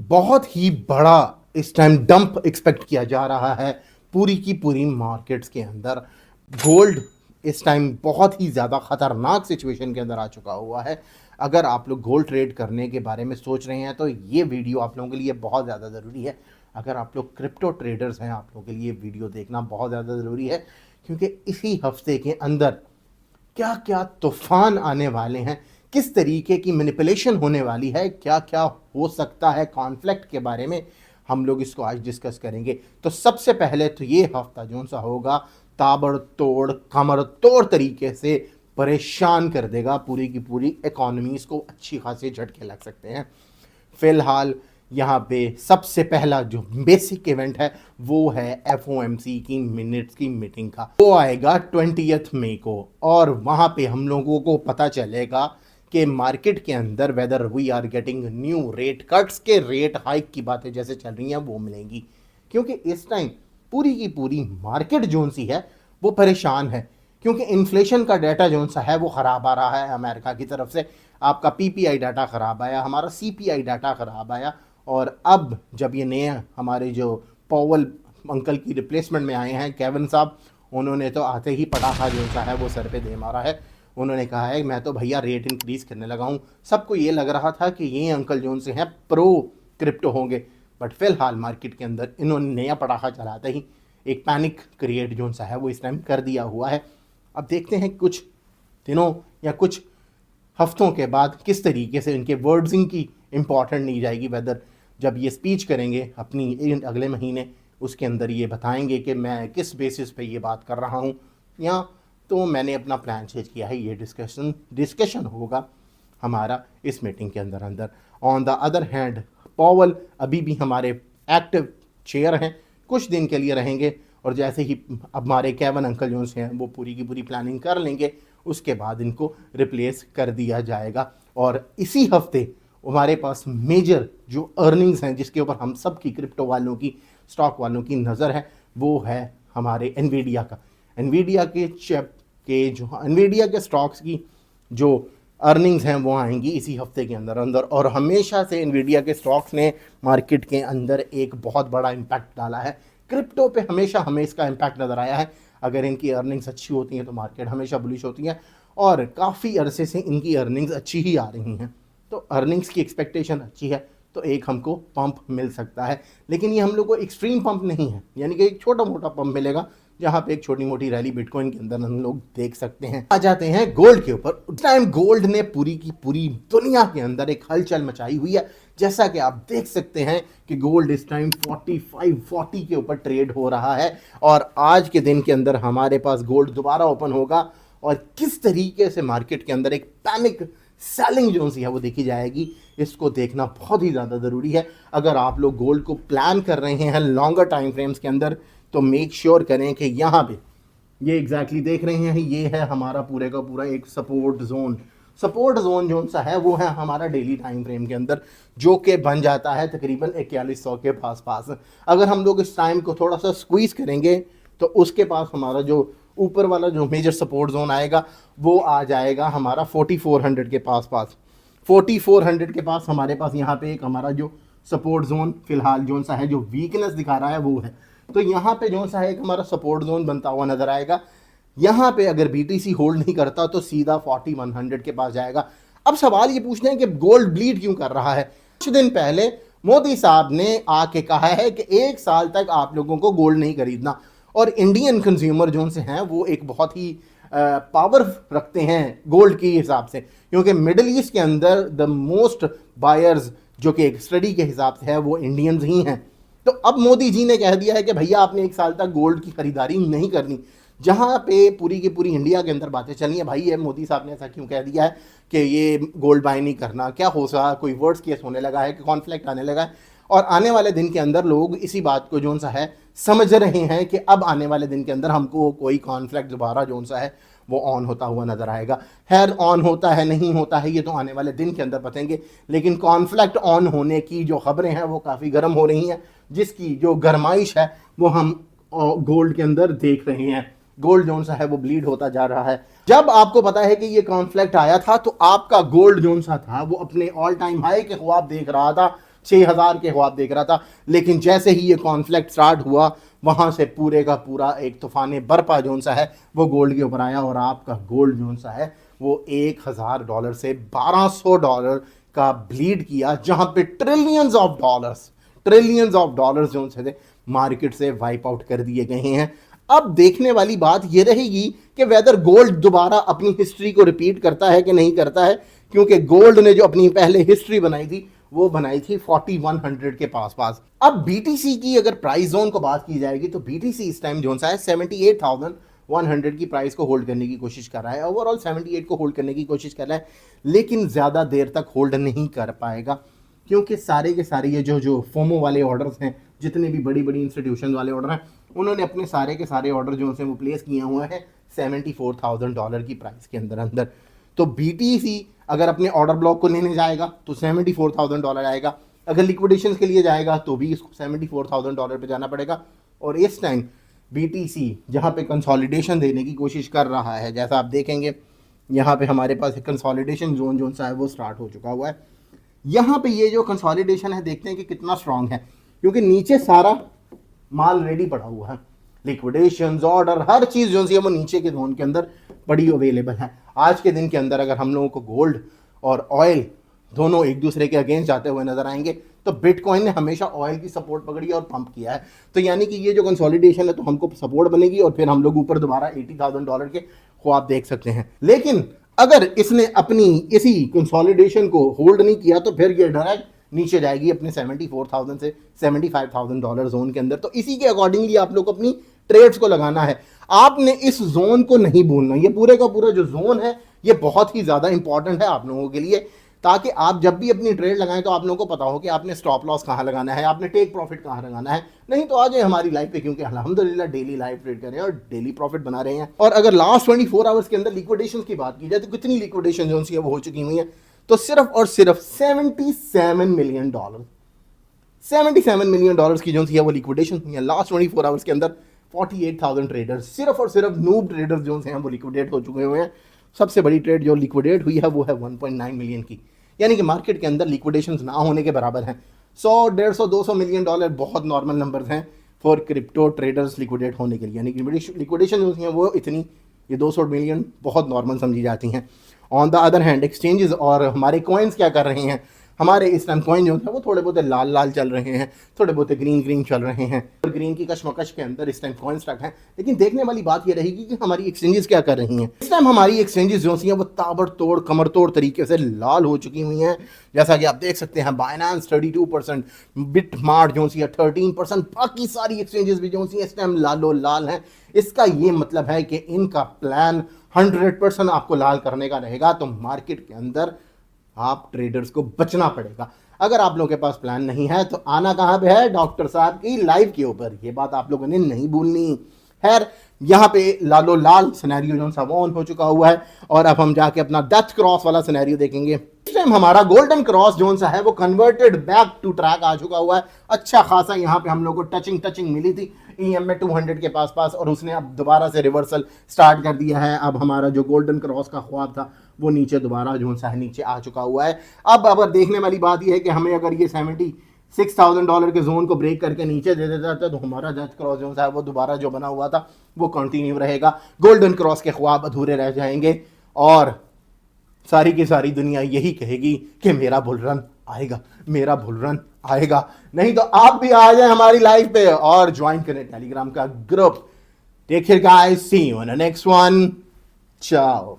बहुत ही बड़ा इस टाइम डंप एक्सपेक्ट किया जा रहा है पूरी की पूरी मार्केट्स के अंदर। गोल्ड इस टाइम बहुत ही ज़्यादा ख़तरनाक सिचुएशन के अंदर आ चुका हुआ है। अगर आप लोग गोल्ड ट्रेड करने के बारे में सोच रहे हैं तो ये वीडियो आप लोगों के लिए बहुत ज़्यादा ज़रूरी है। अगर आप लोग क्रिप्टो ट्रेडर्स हैं, आप लोगों के लिए वीडियो देखना बहुत ज़्यादा ज़रूरी है, क्योंकि इसी हफ्ते के अंदर क्या क्या तूफान आने वाले हैं, किस तरीके की मैनिपुलेशन होने वाली है, क्या क्या हो सकता है कॉन्फ्लिक्ट के बारे में हम लोग इसको आज डिस्कस करेंगे। तो सबसे पहले तो ये हफ्ता जो सा होगा ताबड़तोड़ कमर तोड़ तरीके से परेशान कर देगा पूरी की पूरी इकोनॉमीज को, अच्छी खासी झटके लग सकते हैं। फिलहाल यहाँ पे सबसे पहला जो बेसिक इवेंट है वो है FOMC की मिनट्स की मीटिंग का। वो आएगा 20 मई को और वहाँ पे हम लोगों को पता चलेगा कि मार्केट के अंदर whether we are getting new rate cuts के रेट हाइक की बातें जैसे चल रही हैं वो मिलेंगी, क्योंकि इस टाइम पूरी की पूरी मार्केट जोन सी है वो परेशान है, क्योंकि इन्फ्लेशन का डाटा जोन सा है वो ख़राब आ रहा है अमेरिका की तरफ से। आपका PPI डाटा ख़राब आया, हमारा CPI डाटा ख़राब आया, और अब जब ये नए हमारे जो पॉवल अंकल की रिप्लेसमेंट में आए हैं केविन साहब, उन्होंने तो आते ही पटाखा जो सा है वो सर पे दे मारा है। उन्होंने कहा है मैं तो भैया रेट इंक्रीज़ करने लगा हूँ। सबको ये लग रहा था कि ये अंकल जोन से हैं प्रो क्रिप्टो होंगे, बट फिलहाल मार्केट के अंदर इन्होंने नया पटाखा चलाते ही एक पैनिक क्रिएट जोन सा है वो इस टाइम कर दिया हुआ है। अब देखते हैं कुछ दिनों या कुछ हफ्तों के बाद किस तरीके से इनके वर्ड्सिंग की इम्पॉर्टेंट नहीं जाएगी, वेदर जब ये स्पीच करेंगे अपनी अगले महीने उसके अंदर ये बताएंगे कि मैं किस बेसिस पे ये बात कर रहा हूँ, या तो मैंने अपना प्लान चेंज किया है। ये डिस्कशन होगा हमारा इस मीटिंग के अंदर अंदर। On the other hand Powell अभी भी हमारे एक्टिव चेयर हैं, कुछ दिन के लिए रहेंगे, और जैसे ही हमारे केविन अंकल जो हैं वो पूरी की पूरी प्लानिंग कर लेंगे उसके बाद इनको रिप्लेस कर दिया जाएगा। और इसी हफ्ते हमारे पास मेजर जो अर्निंग्स हैं जिसके ऊपर हम सब की क्रिप्टो वालों की स्टॉक वालों की नज़र है वो है हमारे एनवीडिया का। एनवीडिया के चिप के जो एनवीडिया के स्टॉक्स की जो अर्निंग्स हैं वो आएंगी इसी हफ्ते के अंदर अंदर, और हमेशा से एनवीडिया के स्टॉक्स ने मार्केट के अंदर एक बहुत बड़ा इम्पैक्ट डाला है। क्रिप्टो पे हमेशा हमें इसका इम्पैक्ट नज़र आया है। अगर इनकी अर्निंग्स अच्छी होती हैं तो मार्केट हमेशा बुलिश होती है, और काफ़ी अरसे से इनकी अर्निंग्स अच्छी ही आ रही हैं। तो अर्निंग्स की एक्सपेक्टेशन अच्छी है तो एक हमको पंप मिल सकता है, लेकिन ये हम लोग को एक्सट्रीम पंप नहीं है, यानी कि एक छोटा मोटा पंप मिलेगा जहाँ पे एक छोटी मोटी रैली बिटकॉइन के अंदर हम लोग देख सकते हैं। आ जाते हैं गोल्ड के ऊपर। उस टाइम गोल्ड ने पूरी की पूरी दुनिया के अंदर एक हलचल मचाई हुई है, जैसा कि आप देख सकते हैं कि गोल्ड इस टाइम 45-40 के ऊपर ट्रेड हो रहा है, और आज के दिन के अंदर हमारे पास गोल्ड दोबारा ओपन होगा और किस तरीके से मार्केट के अंदर एक पैनिक सेलिंग जो सी है वो देखी जाएगी। इसको देखना बहुत ही ज़्यादा ज़रूरी है। अगर आप लोग गोल्ड को प्लान कर रहे हैं लॉन्गर टाइम फ्रेम्स के अंदर तो मेक श्योर करें कि यहाँ पे ये एग्जैक्टली देख रहे हैं, ये है हमारा पूरे का पूरा एक सपोर्ट जोन। सपोर्ट जोन जो सा है वो है हमारा डेली टाइम फ्रेम के अंदर, जो कि बन जाता है तकरीबन 4100 के पास पास। अगर हम लोग इस टाइम को थोड़ा सा स्क्वीज़ करेंगे तो उसके पास हमारा जो ऊपर वाला जो मेजर सपोर्ट जोन आएगा वो आ जाएगा हमारा 4400 के पास पास। 4400 के पास हमारे पास यहाँ पे एक हमारा जो सपोर्ट जोन फिलहाल जो सा है जो वीकनेस दिखा रहा है वो है, तो यहाँ पे जो सा है एक हमारा सपोर्ट जोन बनता हुआ नजर आएगा। यहाँ पे अगर BTC होल्ड नहीं करता तो सीधा 4100 के पास जाएगा। अब सवाल ये पूछते हैं कि गोल्ड ब्लीड क्यों कर रहा है। कुछ दिन पहले मोदी साहब ने आके कहा है कि 1 साल तक आप लोगों को गोल्ड नहीं खरीदना, और इंडियन कंज्यूमर जो से हैं वो एक बहुत ही पावर रखते हैं गोल्ड के हिसाब से, क्योंकि मिडिल ईस्ट के अंदर द मोस्ट बायर्स जो कि एक स्टडी के हिसाब से है वो इंडियंस ही हैं। तो अब मोदी जी ने कह दिया है कि भैया आपने 1 साल तक गोल्ड की खरीदारी नहीं करनी। जहाँ पे पूरी की पूरी इंडिया के अंदर बातें चली हैं, भाई ये मोदी साहब ने ऐसा क्यों कह दिया है कि ये गोल्ड बाय नहीं करना, क्या हो सकता, कोई वर्ड्स केस होने लगा है कि कॉन्फ्लिक्ट आने लगा है। और आने वाले दिन के अंदर लोग इसी बात को जो सा है समझ रहे हैं कि अब आने वाले दिन के अंदर हमको कोई कॉन्फ्लिक्ट दोबारा जो सा है वो ऑन होता हुआ नजर आएगा। खैर ऑन होता है नहीं होता है ये तो आने वाले दिन के अंदर बताएंगे, लेकिन कॉन्फ्लिक्ट ऑन होने की जो खबरें हैं वो काफ़ी गर्म हो रही हैं, जिसकी जो गरमाइश है वो हम गोल्ड के अंदर देख रहे हैं। गोल्ड जोन सा है वो ब्लीड होता जा रहा है। जब आपको पता है कि ये कॉन्फ्लिक्ट आया था तो आपका गोल्ड जोन सा था वो अपने ऑल टाइम हाई के ख्वाब देख रहा था, 6,000 के ख्वाब देख रहा था, लेकिन जैसे ही ये कॉन्फ्लिक्ट स्टार्ट हुआ वहां से पूरे का पूरा एक तूफान बर्फा जोन सा है वो गोल्ड के ऊपर आया और आपका गोल्ड जोन सा है वो $1,000 से $1,200 का ब्लीड किया, जहां पे ट्रिलियंस ऑफ डॉलर्स जो थे मार्केट से वाइप आउट कर दिए गए हैं। अब देखने वाली बात यह रहेगी कि वेदर गोल्ड दोबारा अपनी हिस्ट्री को रिपीट करता है कि नहीं करता है, क्योंकि गोल्ड ने जो अपनी पहले हिस्ट्री बनाई थी वो बनाई थी 4100 के पास। अब बीटीसी की अगर प्राइस जोन को बात की जाएगी तो बीटीसी इस टाइम जोन सा है 78,100 की प्राइस को होल्ड करने की कोशिश कर रहा है, ओवरऑल 78 को होल्ड करने की कोशिश कर रहा है, लेकिन ज़्यादा देर तक होल्ड नहीं कर पाएगा, क्योंकि सारे के सारे ये जो फोमो वाले ऑर्डर्स हैं, जितने भी बड़ी बड़ी इंस्टीट्यूशन वाले ऑर्डर हैं, उन्होंने अपने सारे के सारे ऑर्डर जो से वो प्लेस किए हुए हैं $74,000 की प्राइस के अंदर। तो बीटीसी अगर अपने ऑर्डर ब्लॉक को लेने जाएगा तो $74,000 आएगा, अगर लिक्विडेशन के लिए जाएगा तो भी इसको $74,000 पे जाना पड़ेगा। और इस टाइम बीटीसी जहाँ पे कंसोलिडेशन देने की कोशिश कर रहा है, जैसा आप देखेंगे यहाँ पे हमारे पास एक कंसोलिडेशन जोन सा है वो स्टार्ट हो चुका हुआ है। यहाँ पे ये जो कंसोलिडेशन है देखते हैं कि कितना स्ट्रांग है, क्योंकि नीचे सारा माल रेडी पड़ा हुआ है, लिक्विडेशन ऑर्डर हर चीज़ जो है वो नीचे के जोन के अंदर बड़ी अवेलेबल है। आज के दिन के अंदर अगर हम लोगों को गोल्ड और ऑयल दोनों एक दूसरे के अगेंस्ट जाते हुए नजर आएंगे तो बिटकॉइन ने हमेशा ऑयल की सपोर्ट पकड़ी और पंप किया है। तो यानी कि ये जो कंसोलिडेशन है तो हमको सपोर्ट बनेगी और फिर हम लोग ऊपर दोबारा $80,000 के ख्वाब देख सकते हैं। लेकिन अगर इसने अपनी इसी कंसोलिडेशन को होल्ड नहीं किया तो फिर ये डायरेक्ट नीचे जाएगी अपने 74,000 से $75,000 जोन के अंदर। तो इसी के अकॉर्डिंगली आप लोग को अपनी ट्रेड्स को लगाना है। आपने इस जोन को नहीं भूलना, ये पूरे का पूरा जो जोन है ये बहुत ही ज़्यादा इंपॉर्टेंट है आप लोगों के लिए, ताकि आप जब भी अपनी ट्रेड लगाएं तो आप लोगों को पता हो कि आपने स्टॉप लॉस कहाँ लगाना है, आपने टेक प्रॉफिट कहाँ लगाना है। नहीं तो आ जाए हमारी लाइफ पे, क्योंकि अल्हम्दुलिल्लाह डेली लाइव ट्रेड कर रहे हैं और डेली प्रॉफिट बना रहे हैं। और अगर लास्ट 24 आवर्स के अंदर लिक्विडेशन की बात की जाए तो कितनी लिक्विडेशन जो है वो हो चुकी हुई है, तो सिर्फ और सिर्फ $77 मिलियन की जो है वो लिक्विडेशन हुई है लास्ट 24 आवर्स के अंदर। 48,000 ट्रेडर्स, सिर्फ और सिर्फ नूब ट्रेडर्स जो हैं वो लिक्विडेट हो चुके हुए हैं। सबसे बड़ी ट्रेड जो लिक्विडेट हुई है वो है 1.9 मिलियन की, यानी कि मार्केट के अंदर लिक्विडेशन ना होने के बराबर हैं। 100, 150, $200 मिलियन बहुत नॉर्मल नंबर्स हैं फॉर क्रिप्टो ट्रेडर्स लिक्विडेट होने के लिए, यानी कि लिक्विडेशन जो है वो इतनी, ये 200 मिलियन बहुत नॉर्मल समझी जाती हैं। On the other hand exchanges और हमारे कॉइन्स क्या कर रहे हैं, हमारे इस टाइम कॉइन जो है वो थोड़े बहुत लाल लाल चल रहे हैं, थोड़े बहुत ग्रीन चल रहे हैं, और ग्रीन की कशमकश के अंदर इस टाइम कॉइन स्टक हैं। लेकिन देखने वाली बात ये रहेगी कि हमारी एक्सचेंजेस क्या कर रही हैं। इस टाइम हमारी एक्सचेंजेस जो हैं वो ताबड़तोड़ कमरतोड़ तरीके से लाल हो चुकी हुई हैं, जैसा कि आप देख सकते हैं। बाइनेंस 32%, बिटमार्ट जो है 13%, बाकी सारी एक्सचेंजेस भी जो हैं इस टाइम लालो लाल हैं। इसका ये मतलब है कि इनका प्लान 100% आपको लाल करने का रहेगा, तो मार्केट के अंदर आप ट्रेडर्स को बचना पड़ेगा। अगर आप लोगों के पास प्लान नहीं है तो आना कहां पे है, डॉक्टर साहब की लाइव के ऊपर। ये बात आप लोगों ने नहीं भूलनी। खैर यहाँ पे लालो लाल सिनेरियो जो सा ऑन हो चुका हुआ है, और अब हम जाके अपना डेथ क्रॉस वाला सिनेरियो देखेंगे। इस टाइम हमारा गोल्डन क्रॉस जो सा है वो कन्वर्टेड बैक टू ट्रैक आ चुका हुआ है। अच्छा खासा यहाँ पे हम लोग को टचिंग मिली थी EM में 200 के पास, और उसने अब दोबारा से रिवर्सल स्टार्ट कर दिया है। अब हमारा जो गोल्डन क्रॉस का ख्वाब था वो नीचे दोबारा जो सा है नीचे आ चुका हुआ है। अब अगर देखने वाली बात यह है कि हमें अगर ये $76,000 के जोन को ब्रेक करके नीचे दे देता था तो हमारा डेथ क्रॉस जो है वो दोबारा जो बना हुआ था वो कंटिन्यू रहेगा। गोल्डन क्रॉस के ख्वाब अधूरे रह जाएंगे और सारी की सारी दुनिया यही कहेगी कि मेरा बुल रन आएगा, मेरा बुल रन आएगा। नहीं तो आप भी आ जाए हमारी लाइफ पे और ज्वाइन करें टेलीग्राम का group. Take care guys, see you in the next one, चाओ।